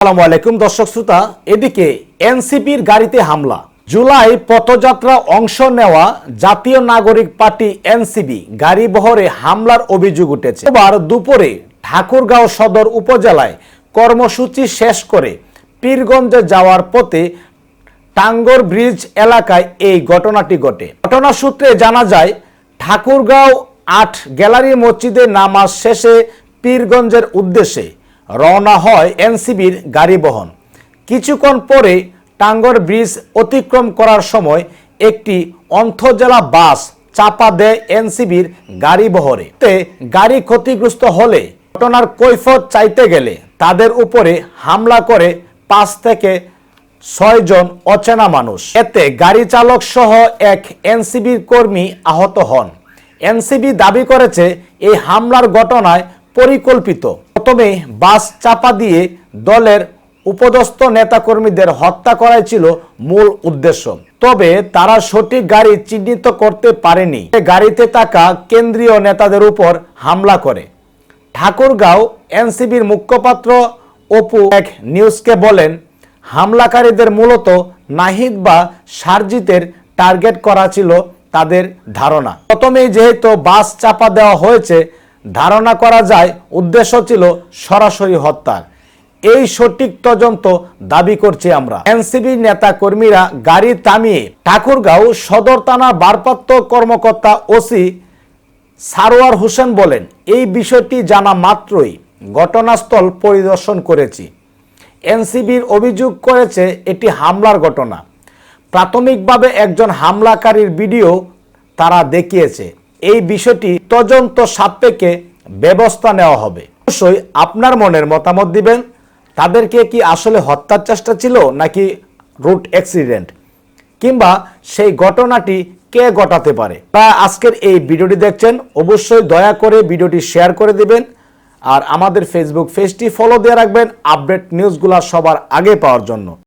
আসসালামু আলাইকুম দর্শক শ্রোতা, এদিকে এনসিপির গাড়িতে হামলা। জুলাই পথযাত্রা অংশ নেওয়া জাতীয় নাগরিক পার্টি এনসিপি গাড়ি বহরে হামলার অভিযোগ উঠেছে। এবার দুপুরে ঠাকুরগাঁও সদর উপজেলায় কর্মসূচি শেষ করে পীরগঞ্জে যাওয়ার পথে টাঙ্গর ব্রিজ এলাকায় এই ঘটনাটি ঘটে। ঘটনা সূত্রে জানা যায়, ঠাকুরগাঁও ৮ গ্যালারি মসজিদে নামাজ শেষে পীরগঞ্জের উদ্দেশ্যে রওনা হয় এনসিবির গাড়ি বহন। কিছুক্ষণ পরে টাঙ্গর ব্রিজ অতিক্রম করার সময় একটি অন্তঃজেলা বাস চাপা দেয় এনসিবির গাড়ি বহরে। গাড়ি ক্ষতিগ্রস্ত হলে ঘটনার কৈফিয়ত চাইতে গেলে তাদের উপরে হামলা করে ৫ থেকে ৬ জন অচেনা মানুষ। এতে গাড়ি চালক সহ এক এনসিবির কর্মী আহত হন। এনসিবি দাবি করেছে এই হামলার ঘটনায় পরিকল্পিত। প্রথমে বাস চাপা দিয়ে দলের উপদস্থ নেতাকর্মীদের হত্যা করাই ছিল মূল উদ্দেশ্য। তবে তারা সঠিক গাড়ি চিহ্নিত করতে পারেনি। গাড়িতে থাকা কেন্দ্রীয় নেতাদের উপর হামলা করে। ঠাকুরগাঁও এনসিবির মুখপাত্র অপু এক নিউজকে বলেন, হামলাকারীদের মূলত নাহিদ বা সারজিতের টার্গেট করা ছিল তাদের ধারণা। প্রথমেই যেহেতু বাস চাপা দেওয়া হয়েছে, ধারণা করা যায় উদ্দেশ্য ছিল সরাসরি হত্যার। এই সঠিক তদন্ত দাবি করছি আমরা। এনসিবি নেতা কর্মীরা গাড়ি থামিয়ে ঠাকুরগাঁও সদর থানার ভারপ্রাপ্ত কর্মকর্তা ওসি সারোয়ার হোসেন বলেন, এই বিষয়টি জানা মাত্রই ঘটনাস্থল পরিদর্শন করেছি। এনসিবির অভিযোগ করেছে এটি হামলার ঘটনা। প্রাথমিকভাবে একজন হামলাকারীর ভিডিও তারা দেখিয়েছে। এই বিষয়টি তদন্ত সাপেক্ষে ব্যবস্থা নেওয়া হবে। অবশ্যই আপনার মনের মতামত দিবেন। তাদেরকে কি আসলে হত্যার চেষ্টা ছিল নাকি রুট অ্যাক্সিডেন্ট, কিংবা সেই ঘটনাটি কে ঘটাতে পারে? তা আজকের এই ভিডিওটি দেখছেন, অবশ্যই দয়া করে ভিডিওটি শেয়ার করে দিবেন আর আমাদের ফেসবুক পেজটি ফলো দিয়ে রাখবেন আপডেট নিউজগুলো সবার আগে পাওয়ার জন্য।